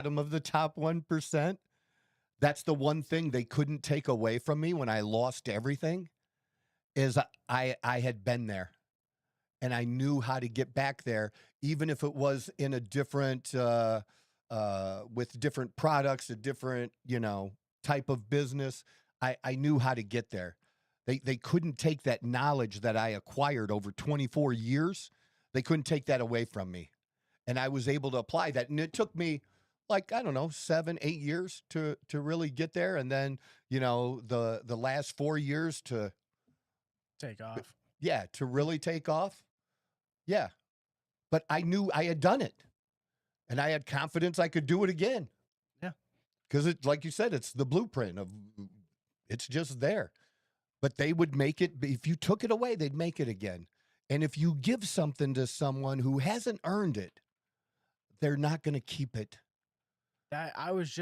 bottom of the top 1%. That's the one thing they couldn't take away from me when I lost everything is I had been there and I knew how to get back there, even if it was in a different, with different products, a different, type of business. I knew how to get there. They couldn't take that knowledge that I acquired over 24 years. They couldn't take that away from me. And I was able to apply that. And it took me like, I don't know, 7, 8 years to really get there. And then, the last 4 years to take off. Yeah, to really take off. Yeah. But I knew I had done it. And I had confidence I could do it again. Yeah. Because it's like you said, it's the blueprint of it's just there. But they would make it, if you took it away, they'd make it again. And if you give something to someone who hasn't earned it, they're not going to keep it. That was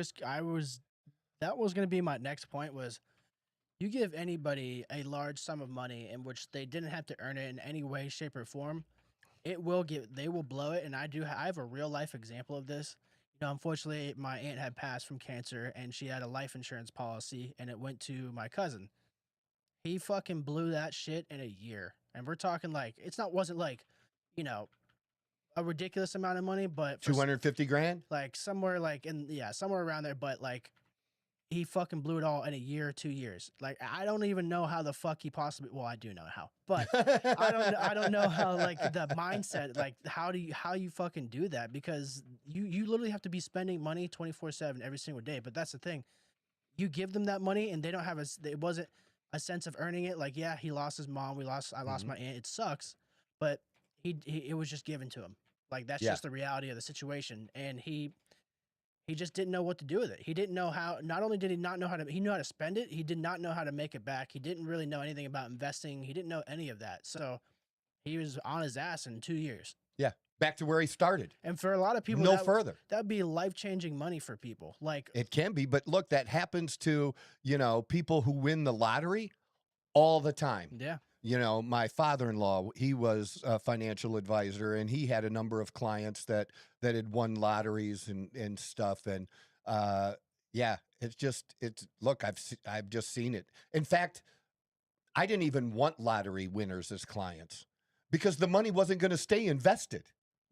going to be my next point was you give anybody a large sum of money in which they didn't have to earn it in any way, shape, or form, they will blow it. And I have a real life example of this. Unfortunately, my aunt had passed from cancer and she had a life insurance policy and it went to my cousin. He fucking blew that shit in a year. And we're talking like, wasn't like, a ridiculous amount of money, but 250 grand? Like somewhere somewhere around there. But like, he fucking blew it all in a year or 2 years. Like, I don't even know how the fuck he possibly, well, I do know how, but I don't know how, like, the mindset, like, how you fucking do that? Because you literally have to be spending money 24/7 every single day. But that's the thing. You give them that money and they don't have it wasn't a sense of earning it. Like, yeah, he lost his mom. I lost my aunt. It sucks, but it was just given to him. Like, that's just the reality of the situation. And he just didn't know what to do with it. He didn't know how. Not only did he not know he knew how to spend it. He did not know how to make it back. He didn't really know anything about investing. He didn't know any of that. So he was on his ass in 2 years. Yeah, back to where he started. And for a lot of people, no further. That'd be life-changing money for people. Like, it can be, but look, that happens to people who win the lottery all the time. Yeah. My father-in-law, he was a financial advisor, and he had a number of clients that had won lotteries and stuff. And look, I've just seen it. In fact, I didn't even want lottery winners as clients because the money wasn't going to stay invested.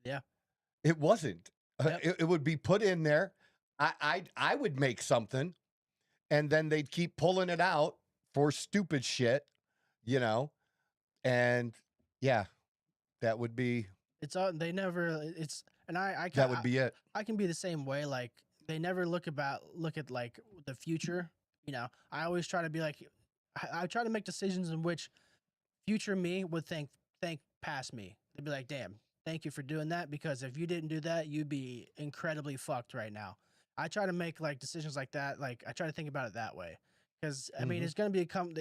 Yeah, it wasn't. Yep. It would be put in there. I would make something, and then they'd keep pulling it out for stupid shit. And yeah, that would be. They never. It's and I that would be it. I can be the same way. Like, they never look at like the future. I always try to be like, I try to make decisions in which future me would thank past me. They'd be like, damn, thank you for doing that, because if you didn't do that, you'd be incredibly fucked right now. I try to make like decisions like that. Like, I try to think about it that way, because I mean, it's gonna become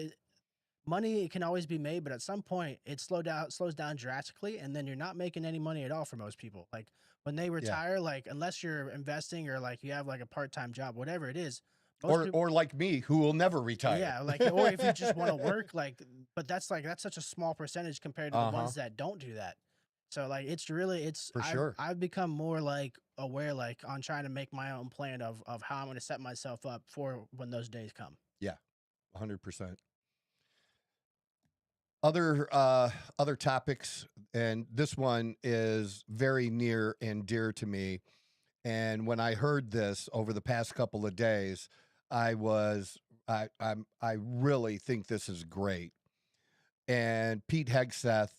money. It can always be made, but at some point it slows down drastically, and then you're not making any money at all for most people. Like, when they retire, like, unless you're investing or like you have like a part-time job, whatever it is, or like me, who will never retire. Yeah, like, or if you just want to work, like, but that's such a small percentage compared to the ones that don't do that. So like, for sure. I've become more like aware, like, on trying to make my own plan of how I'm going to set myself up for when those days come. Yeah, 100%. Other topics, and this one is very near and dear to me. And when I heard this over the past couple of days, I really think this is great. And Pete Hegseth,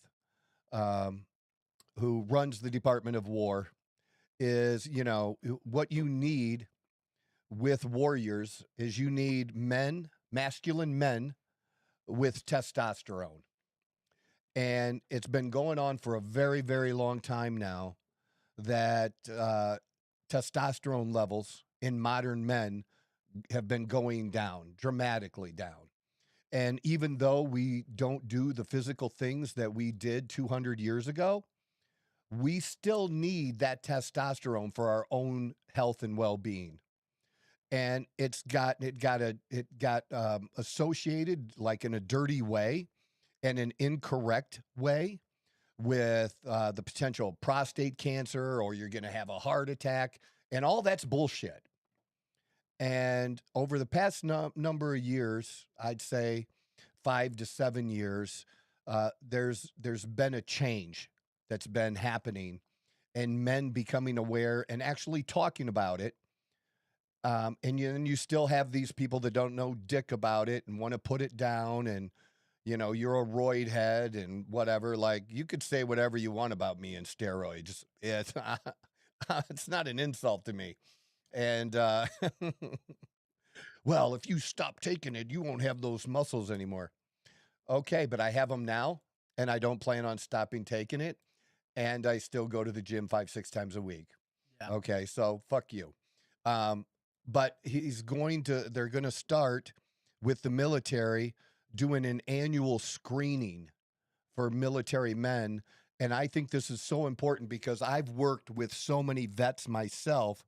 who runs the Department of War, is, what you need with warriors is you need masculine men with testosterone. And it's been going on for a very, very long time now that testosterone levels in modern men have been going down, dramatically down. And even though we don't do the physical things that we did 200 years ago, we still need that testosterone for our own health and well-being. And it got associated, like, in a dirty way and an incorrect way, with the potential prostate cancer, or you're going to have a heart attack. And all that's bullshit. And over the past number of years, I'd say 5 to 7 years, there's been a change that's been happening, and men becoming aware and actually talking about it. And you still have these people that don't know dick about it and want to put it down, and you're a roid head and whatever. Like, you could say whatever you want about me and steroids. It's not an insult to me. And well, if you stop taking it, you won't have those muscles anymore. Okay, but I have them now, and I don't plan on stopping taking it, and I still go to the gym 5-6 times a week. Yeah. Okay, so fuck you. But they're going to start with the military doing an annual screening for military men. And I think this is so important because I've worked with so many vets myself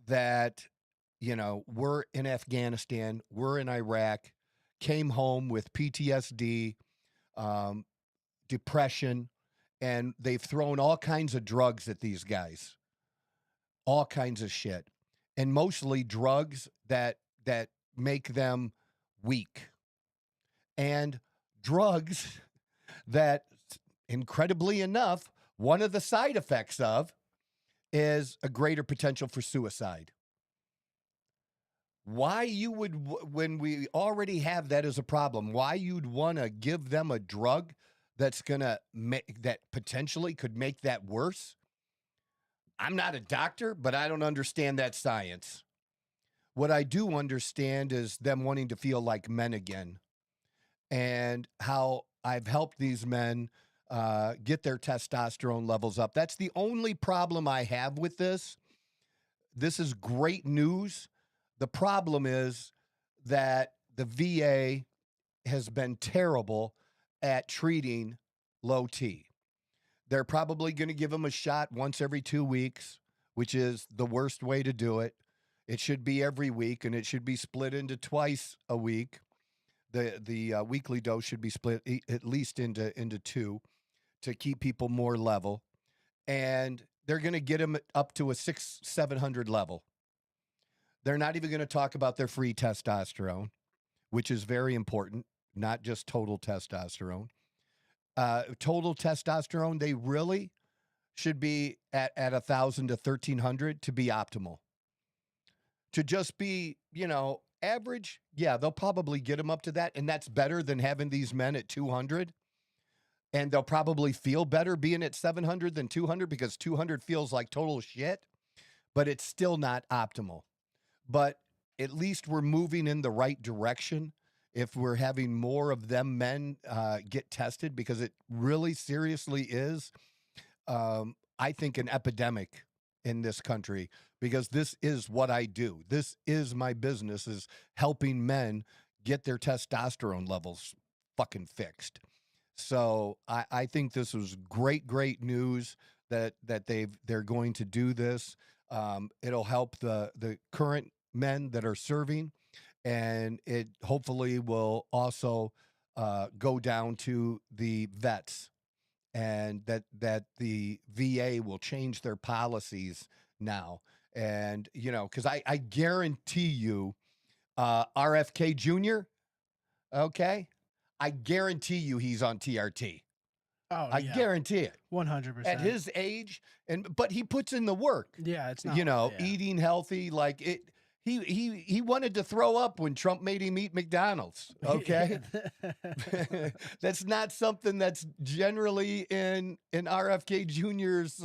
that, we're in Afghanistan, we're in Iraq, came home with PTSD, depression, and they've thrown all kinds of drugs at these guys, all kinds of shit. And mostly drugs that make them weak, and drugs that, incredibly enough, one of the side effects of is a greater potential for suicide. Why you would, when we already have that as a problem, why you'd want to give them a drug that's gonna that potentially could make that worse? I'm not a doctor, but I don't understand that science. What I do understand is them wanting to feel like men again, and how I've helped these men get their testosterone levels up. That's the only problem I have with this. This is great news. The problem is that the VA has been terrible at treating low T. They're probably going to give them a shot once every 2 weeks, which is the worst way to do it. It should be every week, and it should be split into twice a week. The weekly dose should be split at least into 2 to keep people more level. And they're going to get them up to a 600-700 level. They're not even going to talk about their free testosterone, which is very important, not just total testosterone. Total testosterone, they really should be at 1,000 to 1,300 to be optimal. To just be, average, yeah, they'll probably get them up to that, and that's better than having these men at 200. And they'll probably feel better being at 700 than 200, because 200 feels like total shit, but it's still not optimal. But at least we're moving in the right direction if we're having more of them men get tested, because it really seriously is, I think, an epidemic in this country, because this is what I do. This is my business, is helping men get their testosterone levels fucking fixed. So I think this was great news that they're going to do this. It'll help the current men that are serving, and it hopefully will also go down to the vets, and that the VA will change their policies now. And, because I guarantee you, RFK Jr., okay, I guarantee you he's on TRT. Oh, I guarantee it. 100%. At his age, but he puts in the work. Yeah, it's not, eating healthy, like it. He wanted to throw up when Trump made him eat McDonald's. Okay, that's not something that's generally in RFK Jr.'s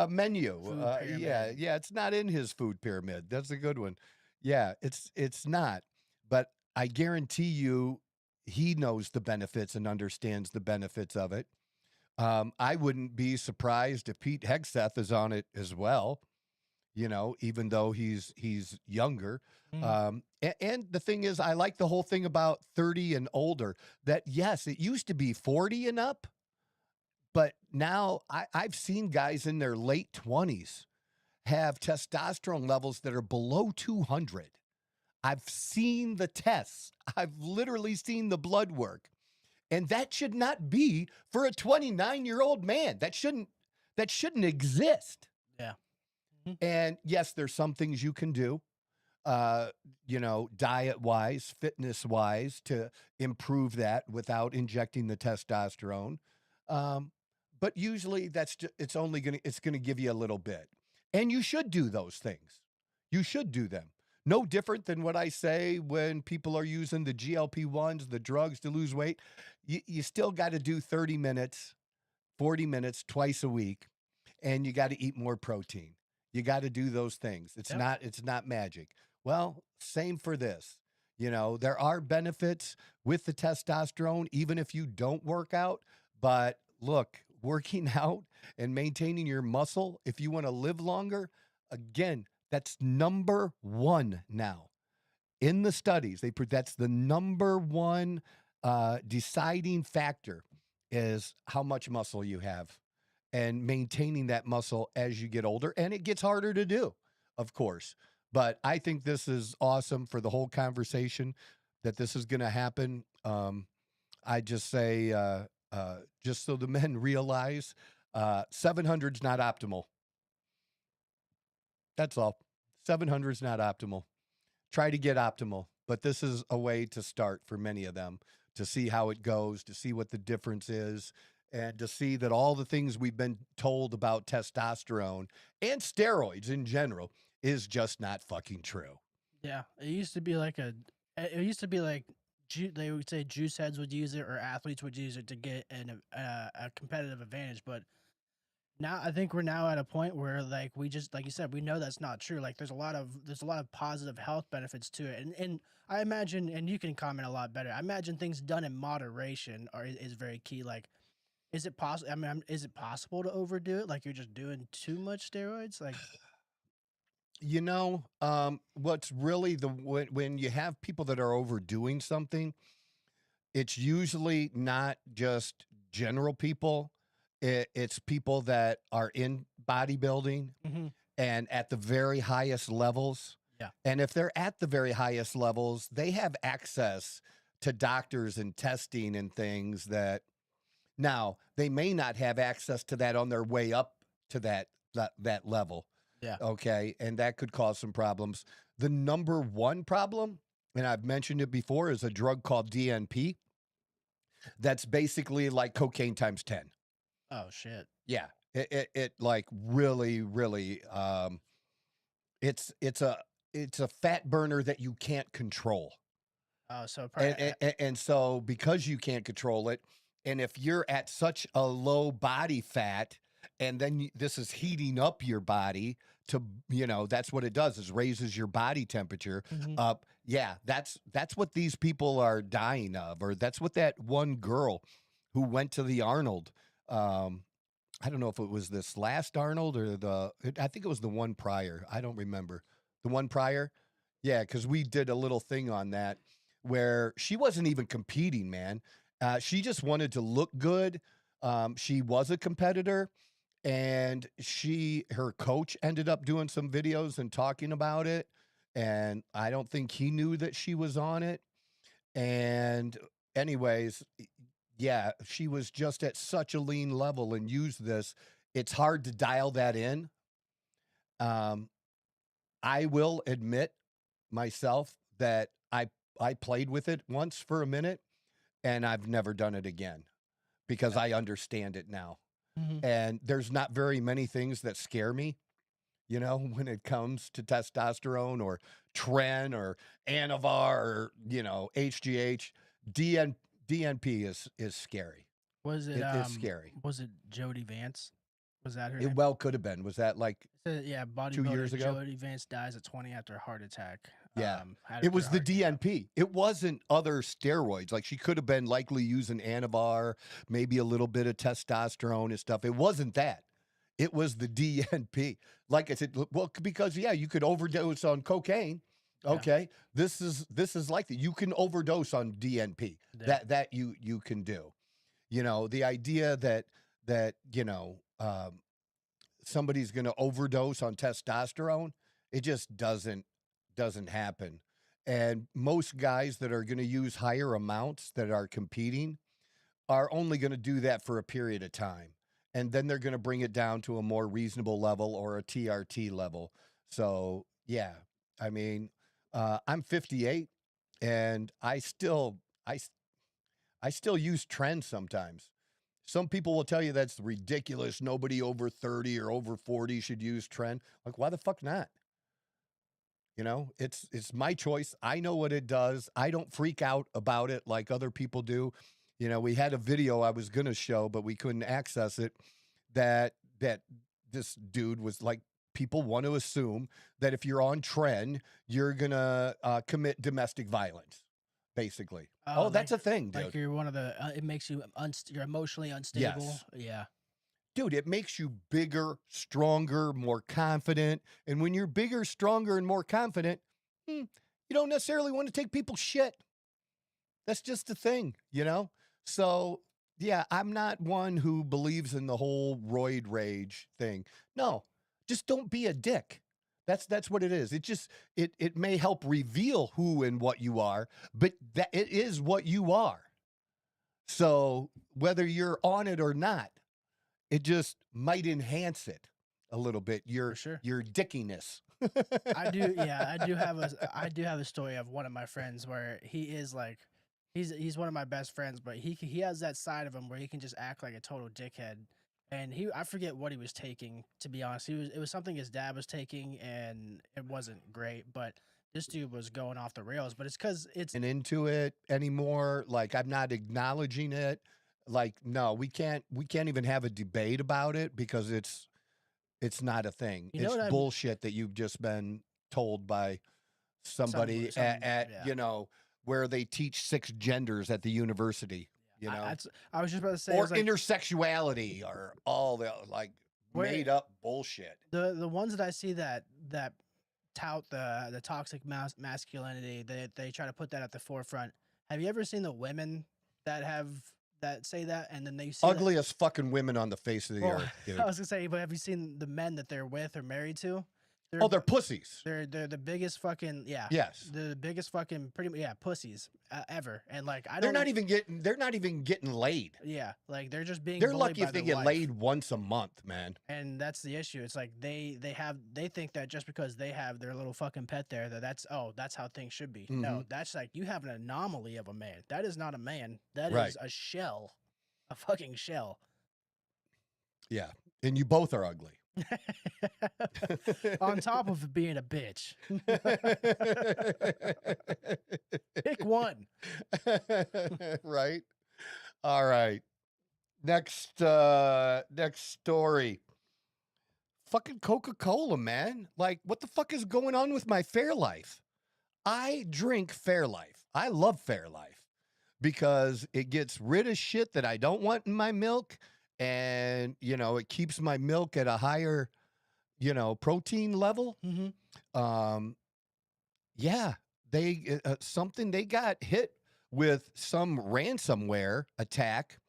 menu. It's not in his food pyramid. That's a good one. Yeah, it's not. But I guarantee you, he knows the benefits and understands the benefits of it. I wouldn't be surprised if Pete Hegseth is on it as well, even though he's younger. And the thing is, I like the whole thing about 30 and older, that yes, it used to be 40 and up, but now I've seen guys in their late 20s have testosterone levels that are below 200. I've seen the tests. I've literally seen the blood work. And that should not be for a 29-year-old man. That shouldn't exist. Yeah. Mhm. And yes, there's some things you can do, uh, diet wise, fitness wise, to improve that without injecting the testosterone. Um, but usually it's gonna give you a little bit, and you should do those things. You should do them. No different than what I say when people are using the GLP-1s, the drugs to lose weight. You still got to do 30 minutes, 40 minutes twice a week, and you got to eat more protein. You got to do those things. Yep. It's not magic. Well, same for this. There are benefits with the testosterone even if you don't work out, but look, working out and maintaining your muscle if you want to live longer, again, that's number 1 now. In the studies, that's the number 1 deciding factor is how much muscle you have and maintaining that muscle as you get older. And it gets harder to do, of course. But I think this is awesome for the whole conversation that this is going to happen. I just say, just so the men realize, 700 is not optimal. That's all. 700 is not optimal. Try to get optimal, but this is a way to start for many of them to see how it goes, to see what the difference is, and to see that all the things we've been told about testosterone and steroids in general is just not fucking true. Yeah, it used to be like they would say juice heads would use it or athletes would use it to get a competitive advantage, but now I think we're now at a point where like we just like you said we know that's not true. Like there's a lot of positive health benefits to it, and I imagine, and you can comment a lot better. I imagine things done in moderation is very key. Like, is it possible? I mean, is it possible to overdo it? Like you're just doing too much steroids? Like, What's really when you have people that are overdoing something, it's usually not just general people. It's people that are in bodybuilding mhm, and at the very highest levels. yeah, And if they're at the very highest levels, they have access to doctors and testing and things that now they may not have access to that on their way up to that level. yeah. Okay. And that could cause some problems. The number 1 problem, and I've mentioned it before, is a drug called DNP. That's basically like cocaine times 10. Oh shit. Yeah. It like really, really, it's a fat burner that you can't control. Oh, so And, probably and so because you can't control it, and if you're at such a low body fat, and then this is heating up your body to, that's what it does, is raises your body temperature mhm. up. Yeah, that's what these people are dying of, or that's what that one girl who went to the Arnold. Um, I don't know if it was this last Arnold or I think it was the one prior. I don't remember. The one prior? Yeah, because we did a little thing on that where she wasn't even competing, man. She just wanted to look good. She was a competitor, and her coach ended up doing some videos and talking about it. And I don't think he knew that she was on it. And anyways, yeah, she was just at such a lean level and used this. It's hard to dial that in. Um, I will admit myself that I played with it once for a minute, and I've never done it again because Yeah. I understand it now. Mhm. And there's not very many things that scare me, when it comes to testosterone or Tren or Anavar or, HGH. DN, DNP is scary. Was it It is scary. was it Jody Vance? Was that her It name? well could have been. Was that like Yeah, 2 years bodybuilder ago? Jody Vance dies at 20 after a heart attack. Yeah. Had It her was the heart taken out. DNP. It wasn't other steroids. Like she could have been likely using Anavar, maybe a little bit of testosterone and stuff. It wasn't that. It was the DNP. Like I said, well, because yeah, you could overdose on cocaine. Yeah, Okay. This is like that. You can overdose on DNP. yeah. That you can do. The idea that somebody's going to overdose on testosterone, it just doesn't happen. And most guys that are going to use higher amounts that are competing are only going to do that for a period of time. and then they're going to bring it down to a more reasonable level or a TRT level. So yeah, I mean, I'm 58, and I still use trends sometimes. Some people will tell you that's ridiculous. Nobody over 30 or over 40 should use trend. Like, why the fuck not? You know, it's my choice. I know what it does. I don't freak out about it like other people do. You know, we had a video I was gonna show, but we couldn't access it. That this dude was like, people want to assume that if you're on trend, you're gonna commit domestic violence, basically. Oh, that's a thing, dude. Like you're one of the. It makes you you're emotionally unstable. Yes. Yeah. Dude, it makes you bigger, stronger, more confident. And when you're bigger, stronger, and more confident, you don't necessarily want to take people's shit. That's just the thing, you know? So, yeah, I'm not one who believes in the whole roid rage thing. No, just don't be a dick. That's what it is. It may help reveal who and what you are, but that it is what you are. So, whether you're on it or not, it just might enhance it a little bit. Your dickiness. I do. Yeah, I do have a story of one of my friends where he is like, he's one of my best friends, but he has that side of him where he can just act like a total dickhead. And I forget what he was taking, to be honest. It was something his dad was taking, and it wasn't great. But this dude was going off the rails. But it's because it's and into it anymore. Like, I'm not acknowledging it. Like, no, we can't even have a debate about it because it's not a thing. It's bullshit that you've just been told by somebody at yeah. you know, where they teach 6 genders at the university, you know. I was just about to say, or intersexuality or all the like made up bullshit. The ones that I see that tout the toxic masculinity, they try to put that at the forefront. Have you ever seen the women that say that, and then they see ugliest fucking women on the face of the earth, dude? I was gonna say, but have you seen the men that they're with or married to? They're pussies. They're the biggest fucking Yes. the biggest fucking pussies ever. And like they're not even getting laid. Yeah, like they're just being. They're lucky if they get laid once a month, man. And that's the issue. It's like they think that just because they have their little fucking pet there, that's how things should be. Mm-hmm. No, that's like, you have an anomaly of a man. That is not a man. That is a shell, a fucking shell. Yeah, and you both are ugly. On top of being a bitch. Pick one. Right. All right. Next story. Fucking Coca-Cola, man. Like, what the fuck is going on with my Fairlife? I drink Fairlife. I love Fairlife because it gets rid of shit that I don't want in my milk. And, you know, it keeps my milk at a higher, you know, protein level. Mm-hmm. Yeah, they got hit with some ransomware attack,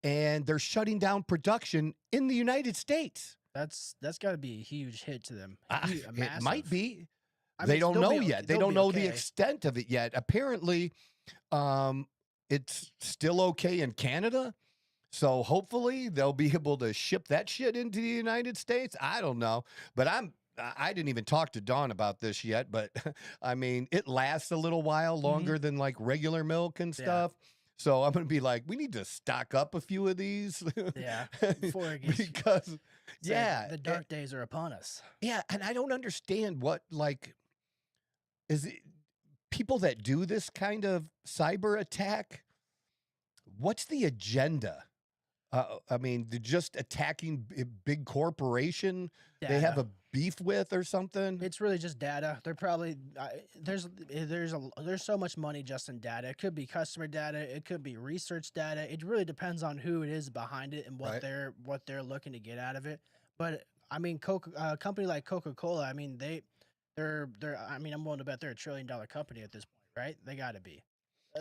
and they're shutting down production in the United States. That's got to be a huge hit to them. It might be. I mean, they don't know yet. They don't know the extent of it yet. Apparently, it's still okay in Canada. So hopefully they'll be able to ship that shit into the United States. I don't know, but I didn't even talk to Dawn about this yet, but I mean, it lasts a little while longer than like regular milk and stuff. Yeah. So I'm going to be like, we need to stock up a few of these. Yeah. Before it gets, because the dark days are upon us. Yeah. And I don't understand what, like, is it people that do this kind of cyber attack? What's the agenda? I mean, they're just attacking a big corporation they have a beef with or something. It's really just data. They're probably there's so much money just in data. It could be customer data. It could be research data. It really depends on who it is behind it and what they're looking to get out of it. But I mean, a company like Coca-Cola. I mean, they're. I mean, I'm willing to bet they're $1 trillion company at this point, right? They got to be.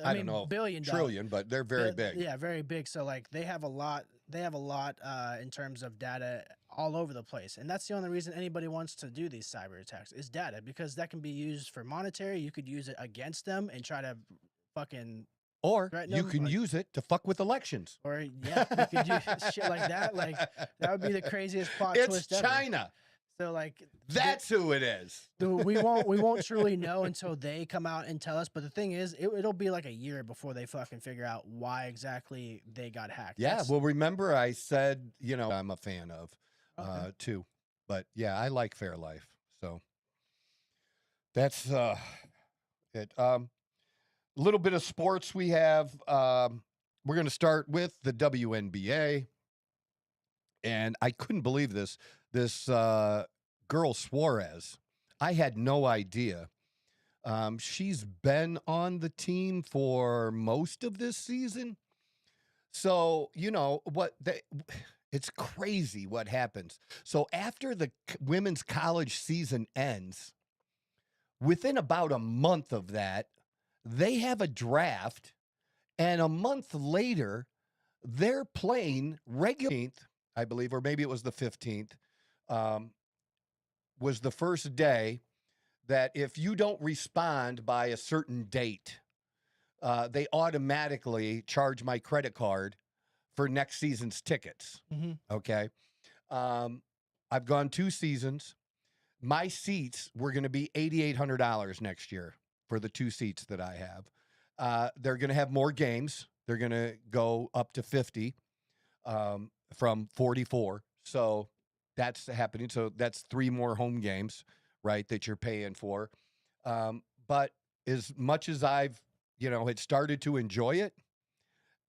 I mean, don't know, $1 trillion, but they're very big. Yeah, very big. So like they have a lot in terms of data all over the place. And that's the only reason anybody wants to do these cyber attacks is data, because that can be used for monetary. You could use it against them and try to fucking Or Threaten you them, can like- use it to fuck with elections. Or yeah, you could do shit like that. Like that would be the craziest plot It's twist ever. China. So like That's who it is. we won't truly know until they come out and tell us. But the thing is, it'll be like a year before they fucking figure out why exactly they got hacked. Yeah. That's- Well, remember I said, I'm a fan of Okay. too. But yeah, I like Fairlife. So that's it. A little bit of sports we have. We're going to start with the WNBA. And I couldn't believe this. This girl Suarez, I had no idea. She's been on the team for most of this season. So, it's crazy what happens. So after the women's college season ends, within about a month of that, they have a draft. And a month later, they're playing regular, I believe, or maybe it was the 15th, was the first day that if you don't respond by a certain date, they automatically charge my credit card for next season's tickets. Mm-hmm. Okay. I've gone 2 seasons. My seats were going to be $8,800 next year for the 2 seats that I have. They're going to have more games. They're going to go up to 50 from 44. So that's happening. So that's 3 more home games, right, that you're paying for. But as much as I've, had started to enjoy it,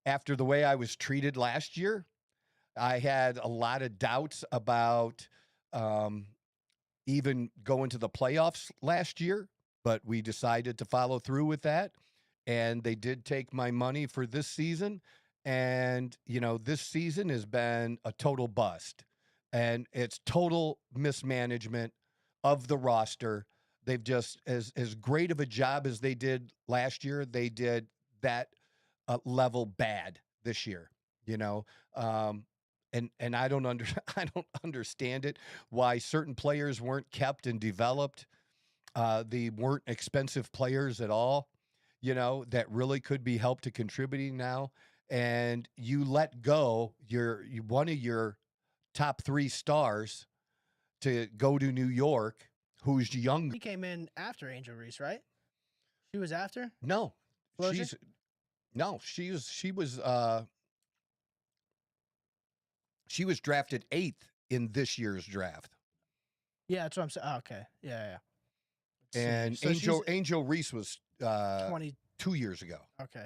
after the way I was treated last year, I had a lot of doubts about even going to the playoffs last year, but we decided to follow through with that. And they did take my money for this season. And, this season has been a total bust. And it's total mismanagement of the roster. They've just, as great of a job as they did last year, they did that level bad this year, and I don't understand it, why certain players weren't kept and developed. They weren't expensive players at all, that really could be helped to contributing now. And you let go one of your top 3 stars to go to New York, who's young. He came in after Angel Reese, right? She was after? No, Flozier? she was drafted 8th in this year's draft. Yeah, that's what I'm saying. Oh, okay. Yeah. And So Angel Reese was 20. 2 years ago. Okay.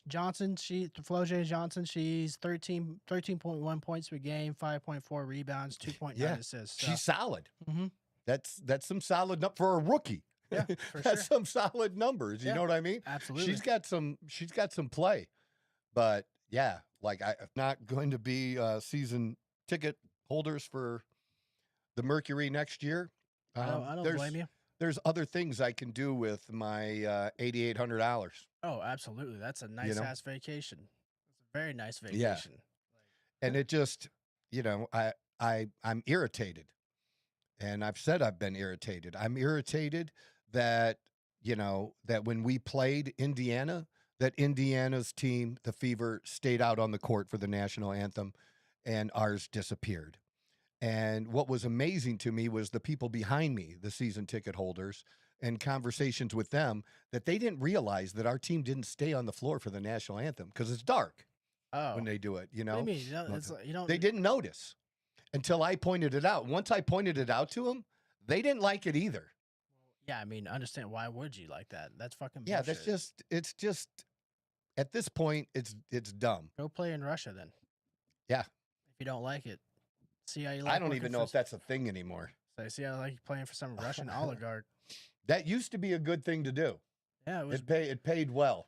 Johnson, Flozier Johnson, she's 13.1 points per game, 5.4 rebounds, 2.9 assists. So. She's solid. Mhm. That's some solid for a rookie. Yeah, for That's sure. some solid numbers. You know what I mean? Absolutely. She's got some play. But yeah, like I'm not going to be season ticket holders for the Mercury next year. I don't blame you. There's other things I can do with my $8,800. Oh, absolutely. That's a nice ass vacation. It's a very nice vacation. Yeah. And it just, I'm irritated. And I've said I've been irritated. I'm irritated that, that when we played Indiana, that Indiana's team, the Fever, stayed out on the court for the national anthem and ours disappeared. And what was amazing to me was the people behind me, the season ticket holders, and conversations with them, that they didn't realize that our team didn't stay on the floor for the national anthem because it's dark when they do it, What do you mean? It's like, They didn't notice until I pointed it out. Once I pointed it out to them, they didn't like it either. Yeah, I mean, understand, why would you like that? That's fucking bullshit. Yeah, it's just at this point, it's dumb. Go play in Russia then. Yeah. If you don't like it. See how you like I don't even know if that's a thing anymore. So see how like playing for some Russian oligarch. That used to be a good thing to do. Yeah, it was. It paid well.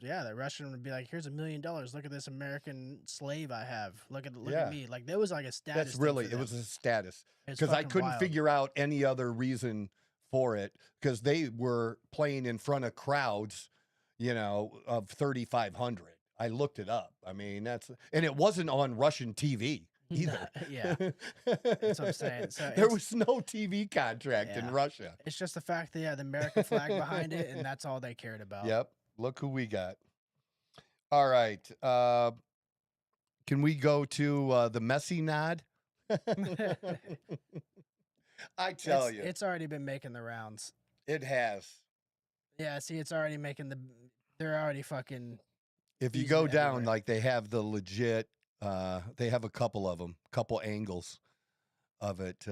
Yeah, the Russian would be like, "Here's $1 million. Look at this American slave I have. Look at Yeah. me." Like there was like a status. That's thing really for it them. was a status It's because I fucking couldn't wild. figure out any other reason for it because they were playing in front of crowds, of 3,500. I looked it up. I mean, and it wasn't on Russian TV either. Yeah, that's what I'm saying. So there was no TV contract in Yeah. Russia. It's just the fact that the American flag behind it, and that's all they cared about. Yep. Look who we got. All right. Can we go to the messy nod? I tell you, It's already been making the rounds. it has. Yeah, see, it's already making the. They're already fucking. If you using go it down, everywhere. like they have the legit, they have a couple of them, couple angles of it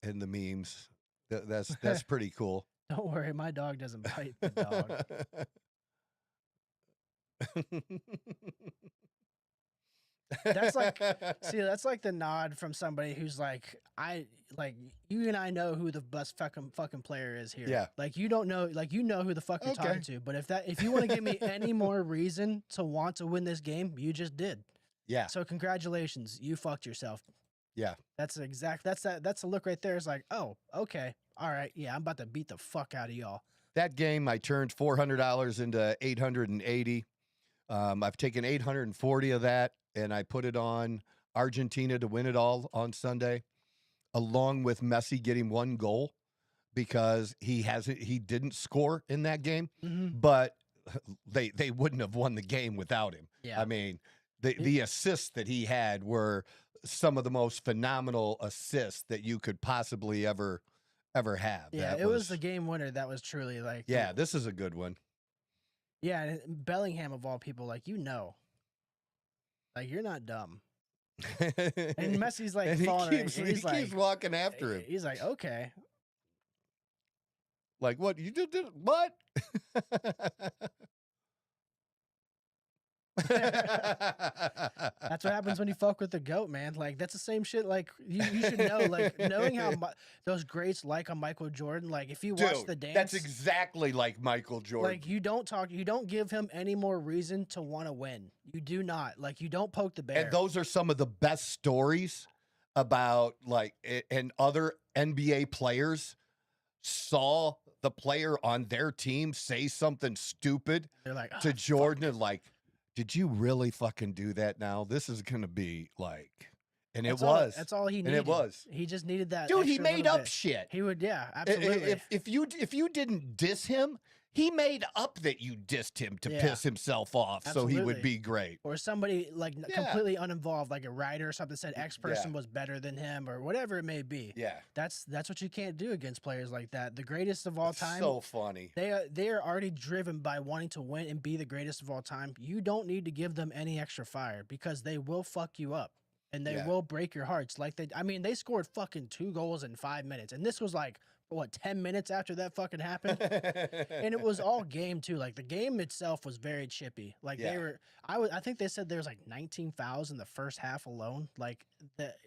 in the memes. That's pretty cool. Don't worry, my dog doesn't bite the dog. That's like, see, that's like the nod from somebody who's like, you and I know who the best fucking player is here. Yeah. Like you don't know, like you know who the fuck you're Okay. talking to. But if you want to give me any more reason to want to win this game, you just did. Yeah. So congratulations, you fucked yourself. Yeah. That's the look right there. It's like, oh, okay, all right, yeah, I'm about to beat the fuck out of y'all. That game, I turned $400 into 880. I've taken 840 of that, and I put it on Argentina to win it all on Sunday, along with Messi getting 1 goal because he didn't score in that game, but they wouldn't have won the game without him. Yeah. I mean, the assists that he had were some of the most phenomenal assists that you could possibly ever have. Yeah, it was the game winner that was truly like. Yeah, this is a good one. Yeah, and Bellingham of all people, like like you're not dumb. And Messi's like, and he falling, keeps walking after him. He's like, okay. Like, what you did? What? That's what happens when you fuck with the GOAT, man. Like that's the same shit. Like you should know, like knowing how those greats like a Michael Jordan. Like if you watch the dance, that's exactly like Michael Jordan. like you don't give him any more reason to want to win. You do not. Like you don't poke the bear. And those are some of the best stories about like and other NBA players saw the player on their team say something stupid They're like, to "Oh, Jordan and like, did you really fucking do that now? This is going to be like, and That's it was. That's all he needed. And it was. He just needed that. Dude, he extra made little up bit. shit. He would, yeah, absolutely. If you didn't diss him, he made up that you dissed him to piss himself off, so he would Absolutely. be great. Or somebody like Yeah. completely uninvolved, like a writer or something said X person was better than him or whatever it may be. Yeah, That's what you can't do against players like that. The greatest of all time. so funny. They are already driven by wanting to win and be the greatest of all time. You don't need to give them any extra fire because they will fuck you up and they will break your hearts. Like they scored fucking 2 goals in 5 minutes, and this was like what 10 minutes after that fucking happened, and it was all game too. Like the game itself was very chippy. Like they were. I think they said there was like 19 fouls in the first half alone. Like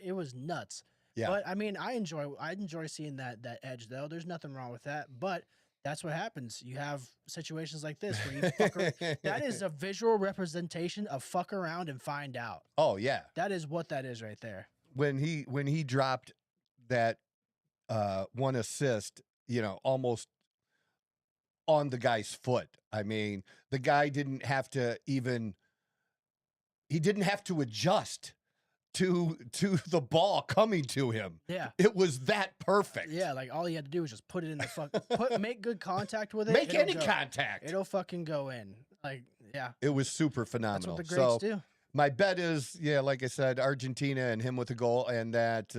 it was nuts. Yeah. But I mean, I enjoy seeing that edge though. There's nothing wrong with that. But that's what happens. You have situations like this where you fuck around. That is a visual representation of fuck around and find out. Oh yeah. That is what that is right there. When he dropped that 1 assist, almost on the guy's foot. I mean, the guy didn't have to adjust to the ball coming to him. Yeah. It was that perfect. Yeah, like all you had to do was just put it in the make good contact with it. Make any contact. It'll fucking go in. Like, yeah. It was super That's phenomenal. what the greats do. My bet is, like I said, Argentina and him with a goal, and that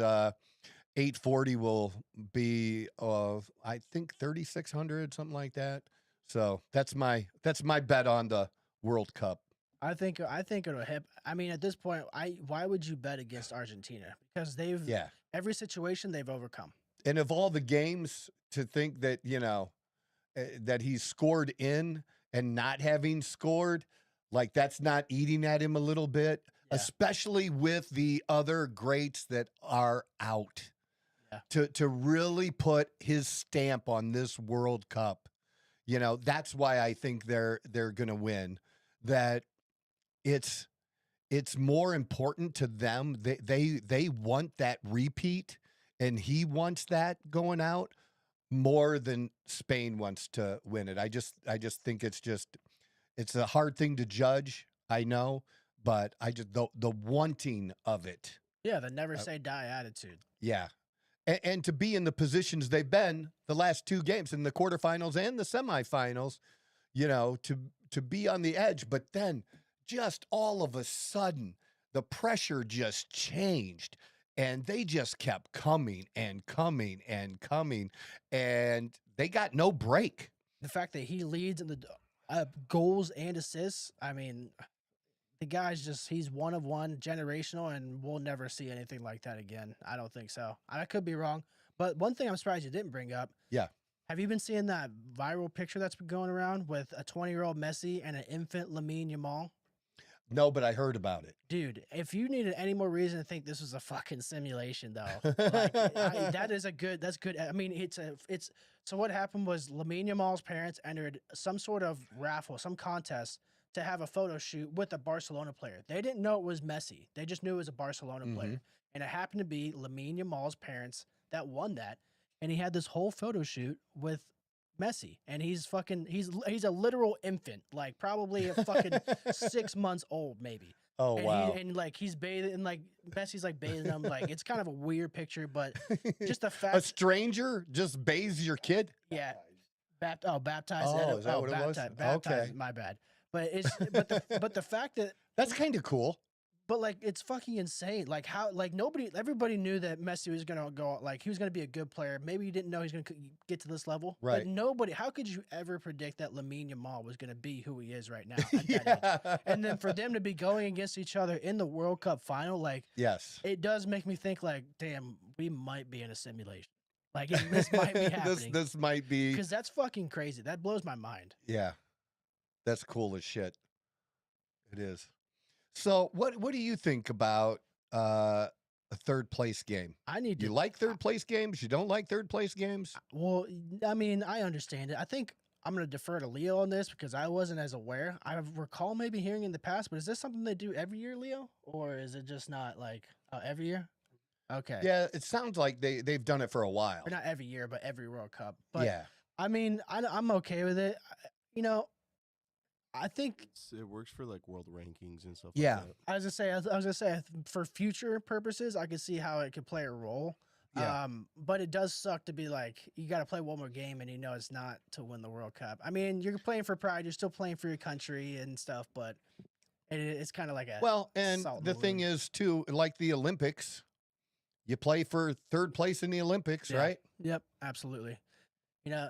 840 will be, I think 3,600, something like that. So that's my bet on the World Cup. I think it'll hit. I mean, at this point, why would you bet against Argentina? Because every situation they've overcome. And of all the games, to think that that he's scored in and not having scored, like that's not eating at him a little bit, especially with the other greats that are out. Yeah. To really put his stamp on this World Cup, that's why I think they're gonna win. That it's more important to them. They want that repeat, and he wants that going out more than Spain wants to win it. I just think it's a hard thing to judge. I know, but I just the wanting of it. Yeah, the never say die attitude. Yeah. And to be in the positions they've been the last 2 games in the quarterfinals and the semifinals, to be on the edge, but then just all of a sudden the pressure just changed and they just kept coming and coming and coming and they got no break. The fact that he leads in the goals and assists, I mean, the guy's he's one of one, generational, and we'll never see anything like that again. I don't think so. I could be wrong. But one thing I'm surprised you didn't bring up. Yeah. Have you been seeing that viral picture that's been going around with a 20-year-old Messi and an infant Lamine Yamal? No, but I heard about it. Dude, if you needed any more reason to think this was a fucking simulation, though, like, that's good. I mean, so what happened was Lamine Yamal's parents entered some sort of raffle, some contest to have a photo shoot with a Barcelona player. They didn't know it was Messi. They just knew it was a Barcelona player. And it happened to be Lamine Yamal's parents that won that. And he had this whole photo shoot with Messi, and he's a literal infant, like probably a fucking 6 months old, maybe. Oh, and wow. and like he's bathing, and like Messi's like bathing him. Like it's kind of a weird picture, but just the fact a stranger just bathes your kid. Yeah, baptized. Oh, is that what it was? Baptized. Okay. My bad. But but the fact that that's kind of cool. But like it's fucking insane. Like how everybody knew that Messi was gonna go, like he was gonna be a good player. Maybe you didn't know he was gonna get to this level. Right. But nobody. How could you ever predict that Lamine Yamal was gonna be who he is right now? At that age? And then for them to be going against each other in the World Cup final, like yes, it does make me think like, damn, we might be in a simulation. Like this might be happening. this might be, because that's fucking crazy. That blows my mind. Yeah, that's cool as shit. It is. So what do you think about a third place game? You like third place games? You don't like third place games? Well, I mean, I understand it. I think I'm going to defer to Leo on this because I wasn't as aware. I recall maybe hearing in the past, but is this something they do every year, Leo? Or is it just not like every year? Okay. Yeah, it sounds like they've done it for a while. Or not every year, but every World Cup. But yeah. I mean, I'm okay with it. You know, I think it works for like world rankings and stuff. Yeah, like that. I was gonna say for future purposes, I could see how it could play a role. Yeah. But it does suck to be like you got to play one more game and you know it's not to win the World Cup. I mean, you're playing for pride, you're still playing for your country and stuff, but it's kind of like a and the thing is too, like the Olympics, you play for third place in the Olympics, right? Yep, absolutely. You know,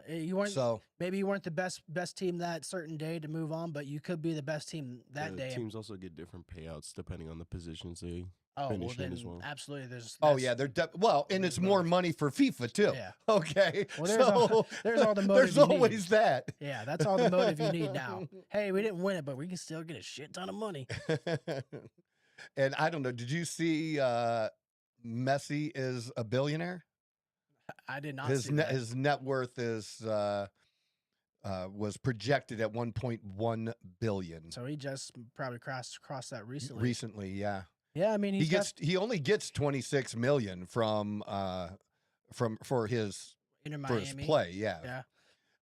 maybe you weren't the best team that certain day to move on, but you could be the best team that day. Teams also get different payouts depending on the positions they Oh, finish well, in then as well. absolutely. There's Oh yeah, they're and it's more money for FIFA too. Yeah. Okay. Well, there's all the motive. There's you always need. that. Yeah, that's all the motive you need now. Hey, we didn't win it, but we can still get a shit ton of money. And I don't know. Did you see Messi is a billionaire? I did not. His net worth is was projected at 1.1 billion. So he just probably crossed that recently. Recently, yeah. Yeah, I mean he only gets 26 million for his play, yeah. Yeah.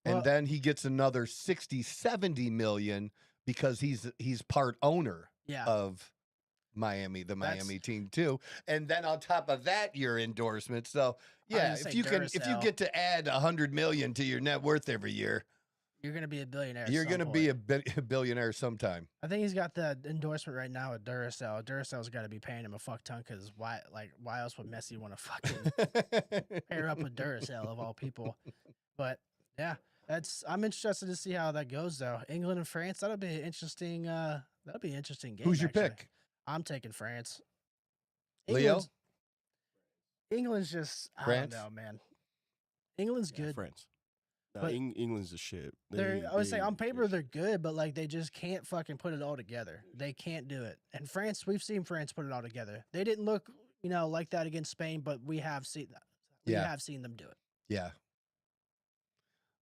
And then he gets another 60-70 million because he's part owner of Miami team too. And then on top of that, your endorsement. So yeah, if you get to add 100 million to your net worth every year, you're going to be a billionaire. You're going to be a billionaire sometime. I think he's got the endorsement right now with Duracell. Duracell's got to be paying him a fuck ton because why else would Messi want to fucking pair up with Duracell of all people? But yeah, I'm interested to see how that goes though. England and France, that'll be an interesting game. Who's your pick? I'm taking France. Leo? England's just France? I don't know, man. England's good. France. No, but England's the shit. I would say on paper they're good, but like they just can't fucking put it all together. They can't do it. And France, we've seen France put it all together. They didn't look, like that against Spain, but we have seen that. We have seen them do it. Yeah.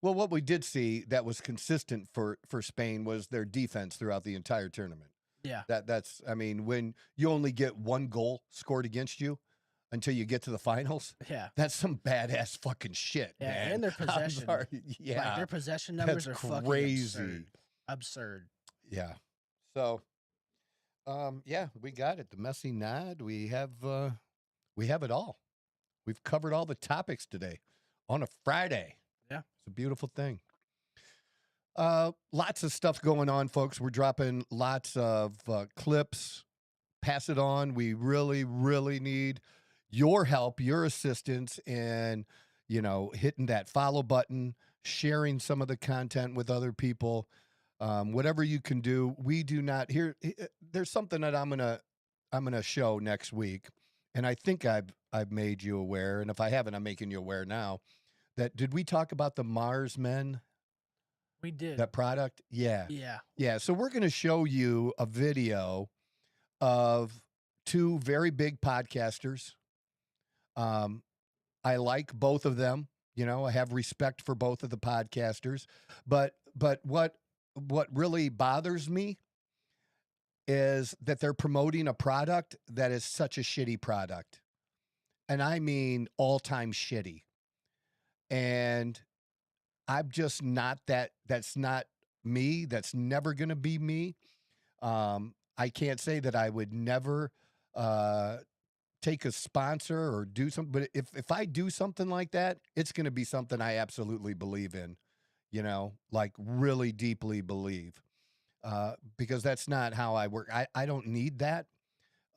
Well, what we did see that was consistent for Spain was their defense throughout the entire tournament. Yeah. That's when you only get one goal scored against you until you get to the finals. Yeah. That's some badass fucking shit, man. And their possession. Yeah. Like their possession numbers are crazy. Fucking absurd. Yeah. So, we got it. The Messi nod. We have it all. We've covered all the topics today on a Friday. Yeah. It's a beautiful thing. Lots of stuff going on, folks. We're dropping lots of clips. Pass it on. We really, really need your help, your assistance, and hitting that follow button, sharing some of the content with other people. Whatever you can do. We do not here. There's something that I'm gonna show next week, and I think I've made you aware. And if I haven't, I'm making you aware now. Did we talk about the Mars Men? We did. That product? Yeah. Yeah. Yeah. So we're going to show you a video of two very big podcasters. I like both of them. I have respect for both of the podcasters. But what really bothers me is that they're promoting a product that is such a shitty product. And I mean all-time shitty. And I'm just not that. That's not me. That's never going to be me. I can't say that I would never take a sponsor or do something. But if I do something like that, it's going to be something I absolutely believe in, like really deeply believe, because that's not how I work. I don't need that.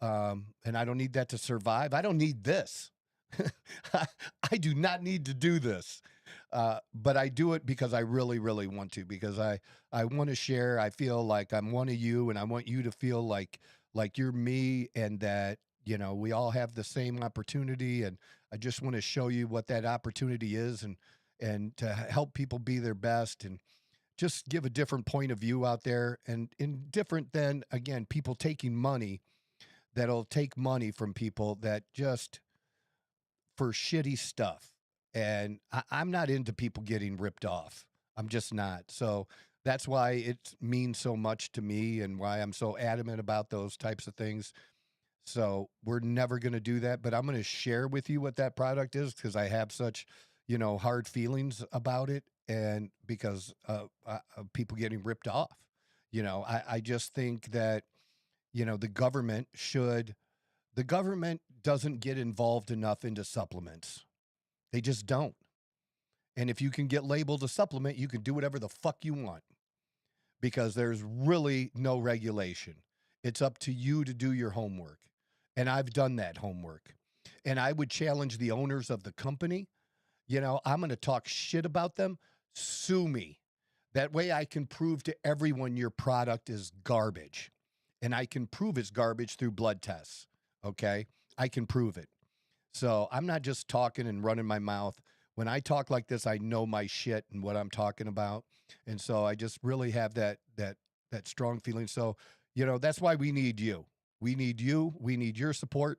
And I don't need that to survive. I don't need this. I do not need to do this. But I do it because I really, really want to, because I want to share. I feel like I'm one of you, and I want you to feel like you're me, and that, we all have the same opportunity. And I just want to show you what that opportunity is, and to help people be their best, and just give a different point of view out there, and different than, again, people taking money, that'll take money from people that just for shitty stuff. And I'm not into people getting ripped off. I'm just not. So that's why it means so much to me, and why I'm so adamant about those types of things. So we're never going to do that, but I'm going to share with you what that product is, because I have such, hard feelings about it, and because of people getting ripped off. I just think that, the government doesn't get involved enough into supplements. They just don't. And if you can get labeled a supplement, you can do whatever the fuck you want, because there's really no regulation. It's up to you to do your homework. And I've done that homework. And I would challenge the owners of the company. I'm going to talk shit about them. Sue me. That way I can prove to everyone your product is garbage. And I can prove it's garbage through blood tests. Okay? I can prove it. So I'm not just talking and running my mouth. When I talk like this, I know my shit and what I'm talking about. And so I just really have that strong feeling. So, that's why we need you. We need you. We need your support.